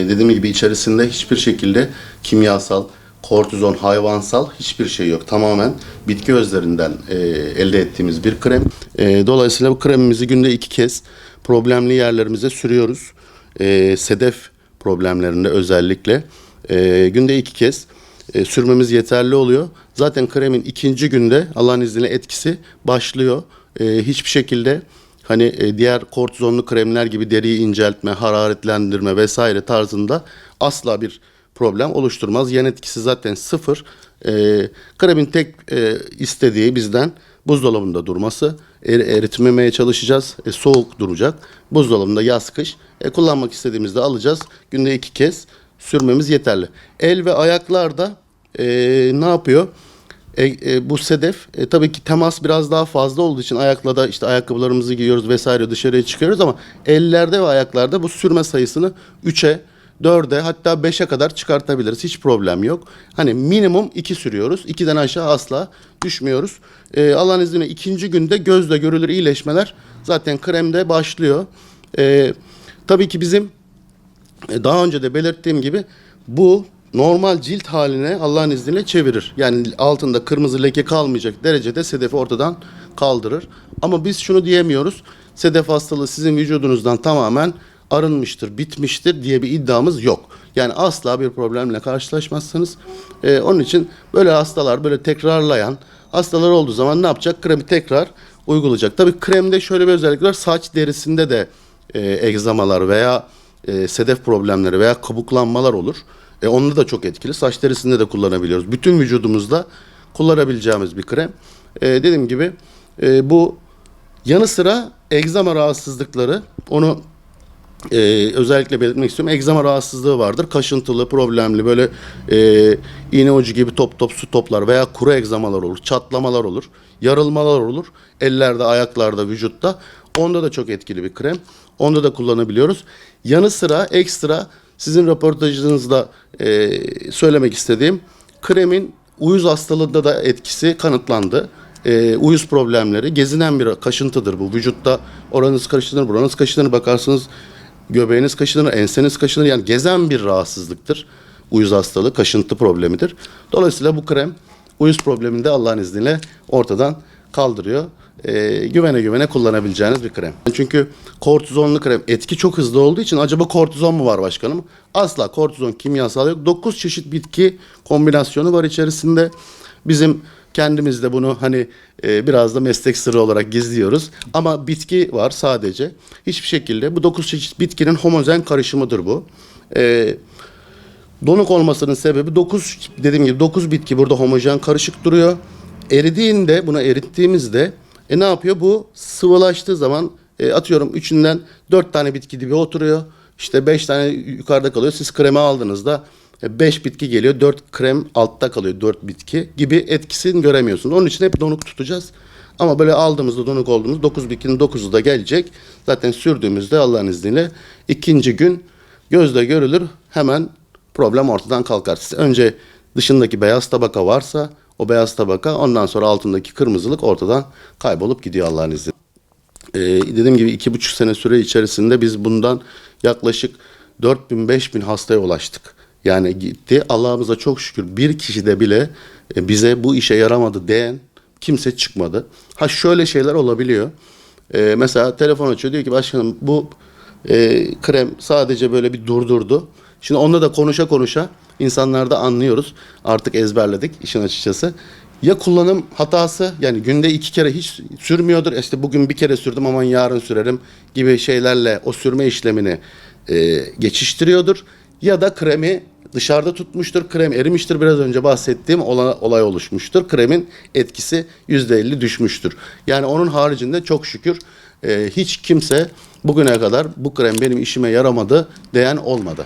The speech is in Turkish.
Dediğim gibi içerisinde hiçbir şekilde kimyasal, kortizon, hayvansal hiçbir şey yok. Tamamen bitki özlerinden elde ettiğimiz bir krem. Dolayısıyla bu kremimizi günde 2 kez problemli yerlerimize sürüyoruz. Sedef problemlerinde özellikle günde 2 kez sürmemiz yeterli oluyor. Zaten kremin ikinci günde Allah'ın izniyle etkisi başlıyor. Hiçbir şekilde hani diğer kortizonlu kremler gibi deriyi inceltme, hararetlendirme vesaire tarzında asla bir problem oluşturmaz. Yan etkisi zaten sıfır. Kremin tek istediği bizden buzdolabında durması. Eritmemeye çalışacağız. Soğuk duracak. Buzdolabında yaz kış. Kullanmak istediğimizde alacağız. Günde 2 kez sürmemiz yeterli. El ve ayaklarda ne yapıyor? Bu sedef tabii ki temas biraz daha fazla olduğu için ayakla da işte ayakkabılarımızı giyiyoruz vesaire dışarıya çıkıyoruz ama ellerde ve ayaklarda bu sürme sayısını 3'e, 4'e hatta 5'e kadar çıkartabiliriz. Hiç problem yok. Hani minimum 2 sürüyoruz. 2'den aşağı asla düşmüyoruz. Allah'ın izniyle ikinci günde gözle görülür iyileşmeler zaten kremde başlıyor. Tabii ki bizim daha önce de belirttiğim gibi bu normal cilt haline Allah'ın izniyle çevirir. Yani altında kırmızı leke kalmayacak derecede sedefi ortadan kaldırır. Ama biz şunu diyemiyoruz. Sedef hastalığı sizin vücudunuzdan tamamen arınmıştır, bitmiştir diye bir iddiamız yok. Yani asla bir problemle karşılaşmazsınız. Onun için böyle hastalar, böyle tekrarlayan hastalar olduğu zaman ne yapacak? Kremi tekrar uygulayacak. Tabii kremde şöyle bir özellik var. Saç derisinde de egzamalar veya sedef problemleri veya kabuklanmalar olur. Onda da çok etkili. Saç derisinde de kullanabiliyoruz. Bütün vücudumuzda kullanabileceğimiz bir krem. Dediğim gibi bu yanı sıra egzama rahatsızlıkları, onu özellikle belirtmek istiyorum. Egzama rahatsızlığı vardır. Kaşıntılı, problemli, böyle iğne ucu gibi top top su toplar veya kuru egzamalar olur, çatlamalar olur, yarılmalar olur. Ellerde, ayaklarda, vücutta. Onda da çok etkili bir krem. Onda da kullanabiliyoruz. Yanı sıra ekstra sizin röportajınızda söylemek istediğim kremin uyuz hastalığında da etkisi kanıtlandı. Uyuz problemleri gezinen bir kaşıntıdır bu. Vücutta oranız kaşınır, buranız kaşınır, bakarsınız göbeğiniz kaşınır, enseniz kaşınır. Yani gezen bir rahatsızlıktır. Uyuz hastalığı, kaşıntı problemidir. Dolayısıyla bu krem uyuz problemini de Allah'ın izniyle ortadan kaldırıyor. Güvene güvene kullanabileceğiniz bir krem. Çünkü kortizonlu krem etki çok hızlı olduğu için acaba kortizon mu var başkanım? Asla kortizon kimyasal yok. 9 çeşit bitki kombinasyonu var içerisinde. Bizim kendimiz de bunu hani biraz da meslek sırrı olarak gizliyoruz. Ama bitki var sadece. Hiçbir şekilde bu 9 çeşit bitkinin homojen karışımıdır bu. Donuk olmasının sebebi 9, dediğim gibi 9 bitki burada homojen karışık duruyor. Eridiğinde, buna erittiğimizde ne yapıyor? Bu sıvılaştığı zaman atıyorum 3'ünden 4 tane bitki dibi oturuyor. İşte 5 tane yukarıda kalıyor. Siz kremi aldığınızda 5 bitki geliyor. 4 krem altta kalıyor. 4 bitki gibi etkisini göremiyorsunuz. Onun için hep donuk tutacağız. Ama böyle aldığımızda donuk olduğumuz 9 bitkinin 9'u da gelecek. Zaten sürdüğümüzde Allah'ın izniyle ikinci gün gözle görülür hemen problem ortadan kalkar. Önce dışındaki beyaz tabaka varsa o beyaz tabaka, ondan sonra altındaki kırmızılık ortadan kaybolup gidiyor Allah'ın izniyle. Dediğim gibi 2,5 sene süre içerisinde biz bundan yaklaşık 4.000-5.000 hastaya ulaştık. Yani gitti. Allah'ımıza çok şükür bir kişi de bile bize bu işe yaramadı diyen kimse çıkmadı. Ha şöyle şeyler olabiliyor. Mesela telefon açıyor, diyor ki başkanım bu krem sadece böyle bir durdurdu. Şimdi onunla da konuşa konuşa insanlar da anlıyoruz. Artık ezberledik işin açıkçası. Ya kullanım hatası, yani günde 2 kere hiç sürmüyordur. İşte bugün bir kere sürdüm aman yarın sürerim gibi şeylerle o sürme işlemini geçiştiriyordur. Ya da kremi dışarıda tutmuştur. Krem erimiştir. Biraz önce bahsettiğim olay oluşmuştur. Kremin etkisi %50 düşmüştür. Yani onun haricinde çok şükür hiç kimse bugüne kadar bu krem benim işime yaramadı diyen olmadı.